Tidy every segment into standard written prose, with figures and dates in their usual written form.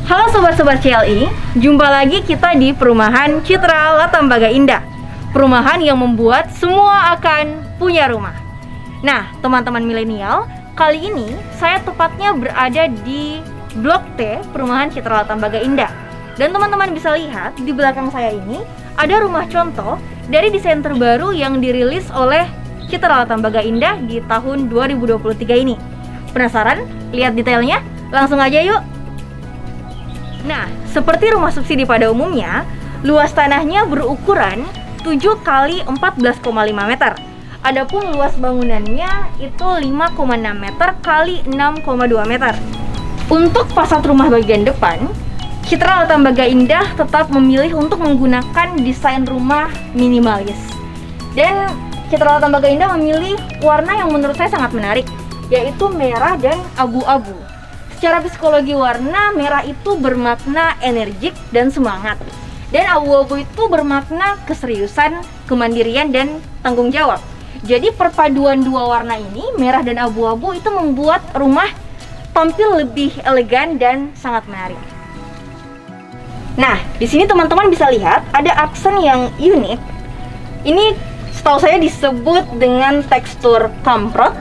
Halo sobat-sobat CLI, jumpa lagi kita di perumahan Citra Latambaga Indah. Perumahan yang membuat semua akan punya rumah. Nah, teman-teman milenial, kali ini saya tepatnya berada di Blok T Perumahan Citra Latambaga Indah. Dan teman-teman bisa lihat di belakang saya ini ada rumah contoh dari desain terbaru yang dirilis oleh Citra Latambaga Indah di tahun 2023 ini. Penasaran? Lihat detailnya? Langsung aja yuk! Nah, seperti rumah subsidi pada umumnya, luas tanahnya berukuran 7 kali 14,5 meter. Adapun luas bangunannya itu 5,6 meter kali 6,2 meter. Untuk fasad rumah bagian depan, Citra Latambaga Indah tetap memilih untuk menggunakan desain rumah minimalis. Dan Citra Latambaga Indah memilih warna yang menurut saya sangat menarik, yaitu merah dan abu-abu. Secara psikologi warna, merah itu bermakna energik dan semangat. Dan abu-abu itu bermakna keseriusan, kemandirian, dan tanggung jawab. Jadi perpaduan dua warna ini, merah dan abu-abu, itu membuat rumah tampil lebih elegan dan sangat menarik. Nah, di sini teman-teman bisa lihat ada aksen yang unik. Ini setahu saya disebut dengan tekstur kamprot.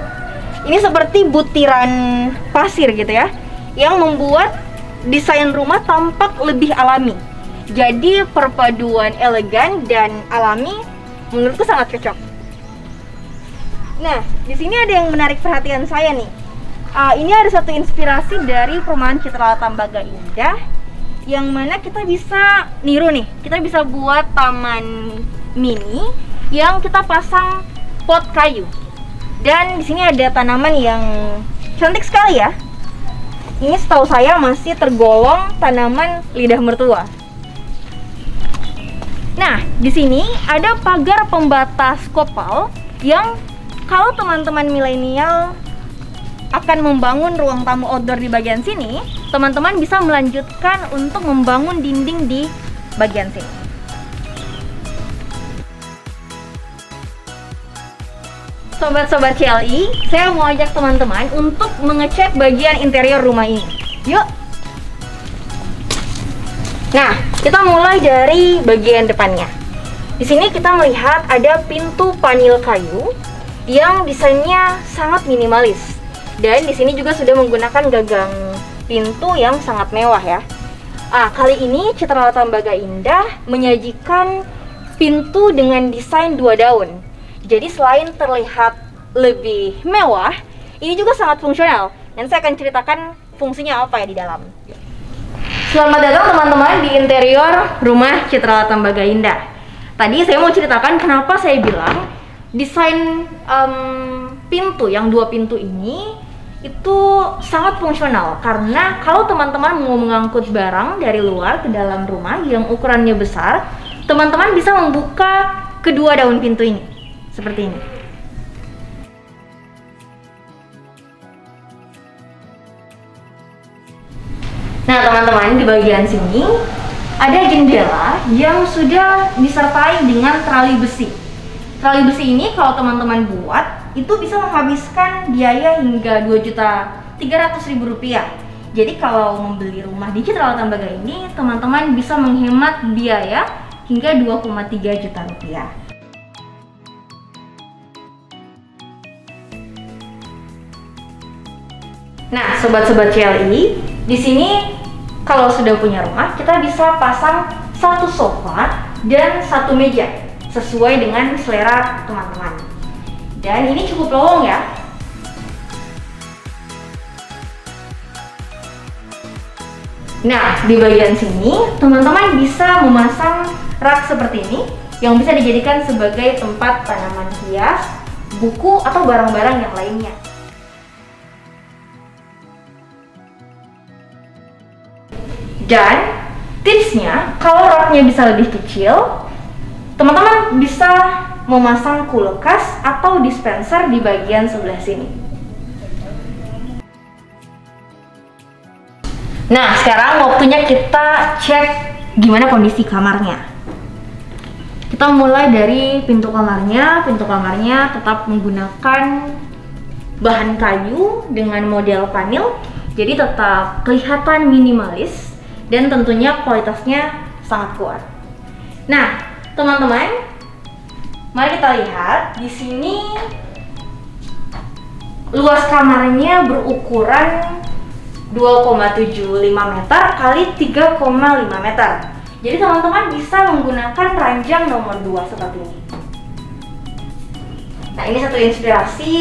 Ini seperti butiran pasir gitu ya, yang membuat desain rumah tampak lebih alami. Jadi perpaduan elegan dan alami menurutku sangat cocok. Nah, di sini ada yang menarik perhatian saya nih. Ini ada satu inspirasi dari perumahan Citra Latambaga Indah, yang mana kita bisa niru nih. Kita bisa buat taman mini yang kita pasang pot kayu. Dan di sini ada tanaman yang cantik sekali ya. Ini setahu saya masih tergolong tanaman lidah mertua. Nah, di sini ada pagar pembatas kopal yang kalau teman-teman milenial akan membangun ruang tamu outdoor di bagian sini, teman-teman bisa melanjutkan untuk membangun dinding di bagian sini. Sobat-sobat CLI, saya mau ajak teman-teman untuk mengecek bagian interior rumah ini. Yuk! Nah, kita mulai dari bagian depannya. Di sini kita melihat ada pintu panel kayu yang desainnya sangat minimalis. Dan di sini juga sudah menggunakan gagang pintu yang sangat mewah ya. Kali ini Citra Latambaga Indah menyajikan pintu dengan desain 2 daun. Jadi selain terlihat lebih mewah, ini juga sangat fungsional. Dan saya akan ceritakan fungsinya apa ya di dalam. Selamat datang teman-teman di interior rumah Citra Latambaga Indah. Tadi saya mau ceritakan kenapa saya bilang desain pintu yang 2 pintu ini itu sangat fungsional. Karena kalau teman-teman mau mengangkut barang dari luar ke dalam rumah yang ukurannya besar, teman-teman bisa membuka kedua daun pintu ini seperti ini. Nah teman-teman, di bagian sini ada jendela yang sudah disertai dengan trali besi. Trali besi ini kalau teman-teman buat, itu bisa menghabiskan biaya hingga Rp2.300.000. Jadi kalau membeli rumah di Citra Latambaga ini, teman-teman bisa menghemat biaya hingga Rp2,3 juta. Nah, sobat-sobat CLI, di sini kalau sudah punya rumah, kita bisa pasang 1 sofa dan 1 meja sesuai dengan selera teman-teman. Dan ini cukup lowong ya. Nah, di bagian sini teman-teman bisa memasang rak seperti ini yang bisa dijadikan sebagai tempat tanaman hias, buku, atau barang-barang yang lainnya. Dan tipsnya, kalau raknya bisa lebih kecil, teman-teman bisa memasang kulkas atau dispenser di bagian sebelah sini. Nah, sekarang waktunya kita cek gimana kondisi kamarnya. Kita mulai dari pintu kamarnya. Pintu kamarnya tetap menggunakan bahan kayu dengan model panel, jadi tetap kelihatan minimalis. dan tentunya kualitasnya sangat kuat. Nah, teman-teman, mari kita lihat di sini luas kamarnya berukuran 2,75 meter kali 3,5 meter. Jadi teman-teman bisa menggunakan ranjang nomor 2 seperti ini. Nah, ini satu inspirasi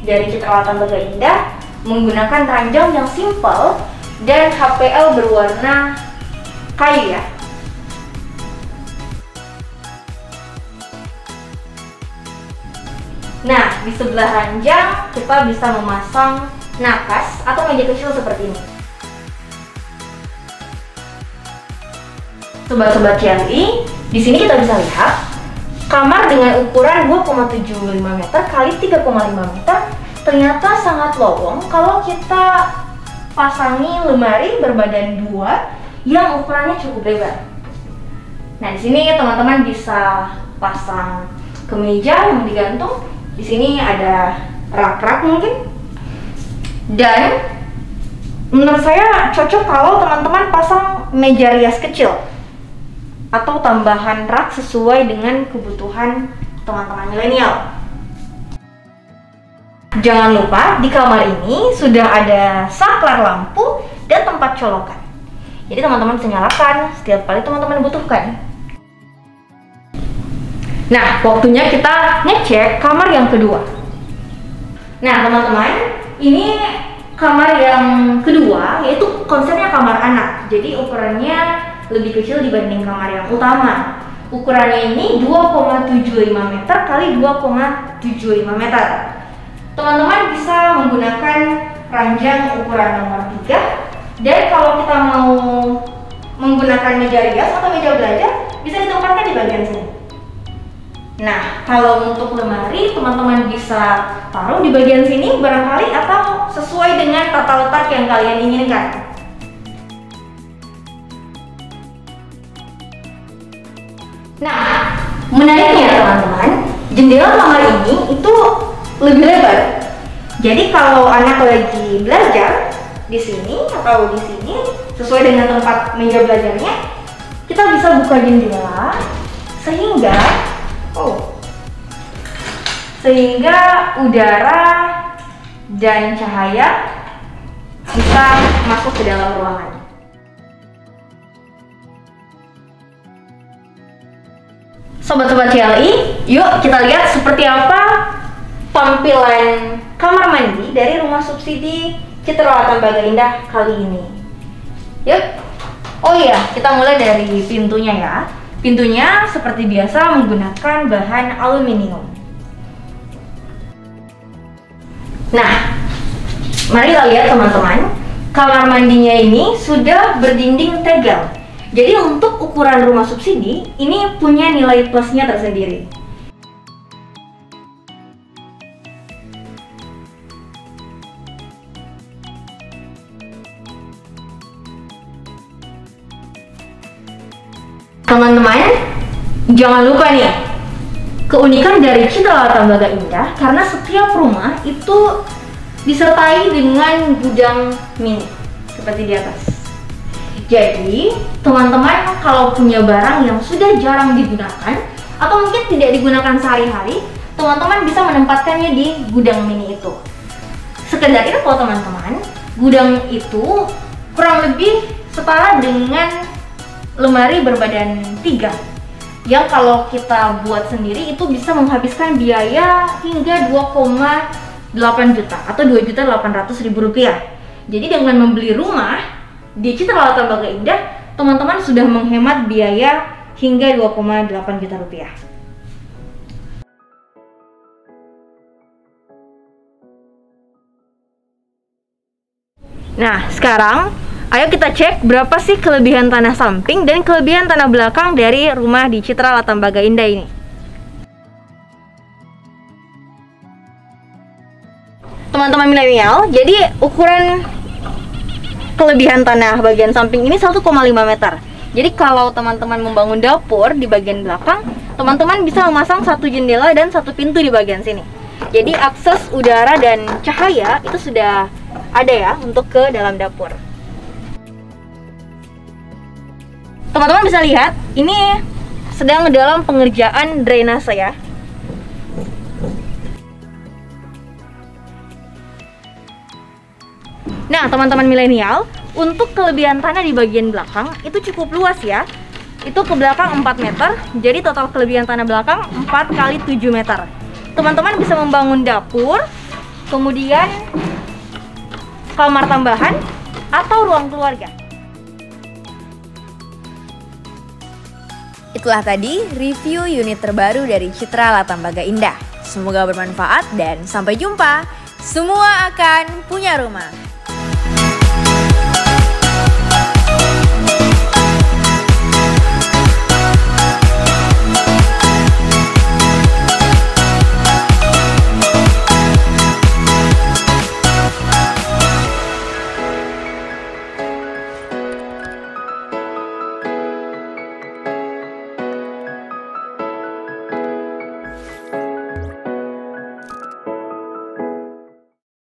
dari Citra Lathambaga Indah menggunakan ranjang yang simple dan HPL berwarna kayu ya. Nah, di sebelah ranjang kita bisa memasang nakas atau meja kecil seperti ini. Sobat-sobat CLI, di sini kita bisa lihat kamar dengan ukuran 2,75 meter kali 3,5 meter ternyata sangat lowong kalau kita pasangi lemari berbadan 2 yang ukurannya cukup lebar. Nah, di sini teman-teman bisa pasang kemeja yang digantung. Di sini ada rak-rak mungkin. Dan menurut saya cocok kalau teman-teman pasang meja rias kecil atau tambahan rak sesuai dengan kebutuhan teman-teman milenial. Jangan lupa di kamar ini sudah ada saklar lampu dan tempat colokan. Jadi teman-teman bisa nyalakan setiap kali teman-teman butuhkan. Nah, waktunya kita ngecek kamar yang kedua. Nah, teman-teman, ini kamar yang kedua, yaitu konsepnya kamar anak. Jadi ukurannya lebih kecil dibanding kamar yang utama. Ukurannya ini 2,75 meter kali 2,75 meter. Teman-teman bisa menggunakan ranjang ukuran nomor 3. Dan kalau kita mau menggunakan meja rias atau meja belajar, bisa ditempatkan di bagian sini. Nah, kalau untuk lemari, teman-teman bisa taruh di bagian sini barangkali atau sesuai dengan tata letak yang kalian inginkan. Nah, menariknya teman-teman, jendela kamar ini itu lebih lebar. Jadi kalau anak lagi belajar di sini atau di sini sesuai dengan tempat meja belajarnya, kita bisa buka jendela sehingga udara dan cahaya bisa masuk ke dalam ruangan. Sobat-sobat CLI, yuk kita lihat seperti apa tampilan kamar mandi dari rumah subsidi Citra Lathambaga Indah kali ini. Yuk. Oh iya, kita mulai dari pintunya ya. Pintunya seperti biasa menggunakan bahan aluminium. Nah, mari kita lihat teman-teman, kamar mandinya ini sudah berdinding tegel. Jadi untuk ukuran rumah subsidi, ini punya nilai plusnya tersendiri. Teman-teman, jangan lupa nih, keunikan dari Citra Lathambaga Indah karena setiap rumah itu disertai dengan gudang mini seperti di atas. Jadi, teman-teman kalau punya barang yang sudah jarang digunakan atau mungkin tidak digunakan sehari-hari, teman-teman bisa menempatkannya di gudang mini itu. Sekedar info teman-teman, gudang itu kurang lebih setara dengan lemari berbadan 3 yang kalau kita buat sendiri itu bisa menghabiskan biaya hingga 2,8 juta atau 2.800.000 rupiah. Jadi dengan membeli rumah di Citra Lathambaga Indah, teman-teman sudah menghemat biaya hingga 2,8 juta rupiah. Nah, sekarang ayo kita cek berapa sih kelebihan tanah samping dan kelebihan tanah belakang dari rumah di Citra Lathambaga Indah ini. Teman-teman milenial, jadi ukuran kelebihan tanah bagian samping ini 1,5 meter. Jadi kalau teman-teman membangun dapur di bagian belakang, teman-teman bisa memasang satu jendela dan satu pintu di bagian sini. Jadi akses udara dan cahaya itu sudah ada ya untuk ke dalam dapur. Teman-teman bisa lihat, ini sedang dalam pengerjaan drainase ya. Nah, teman-teman milenial, untuk kelebihan tanah di bagian belakang itu cukup luas ya. Itu ke belakang 4 meter, jadi total kelebihan tanah belakang 4 kali 7 meter. Teman-teman bisa membangun dapur, kemudian kamar tambahan, atau ruang keluarga. Itulah tadi review unit terbaru dari Citra Latambaga Indah. Semoga bermanfaat dan sampai jumpa. Semua akan punya rumah.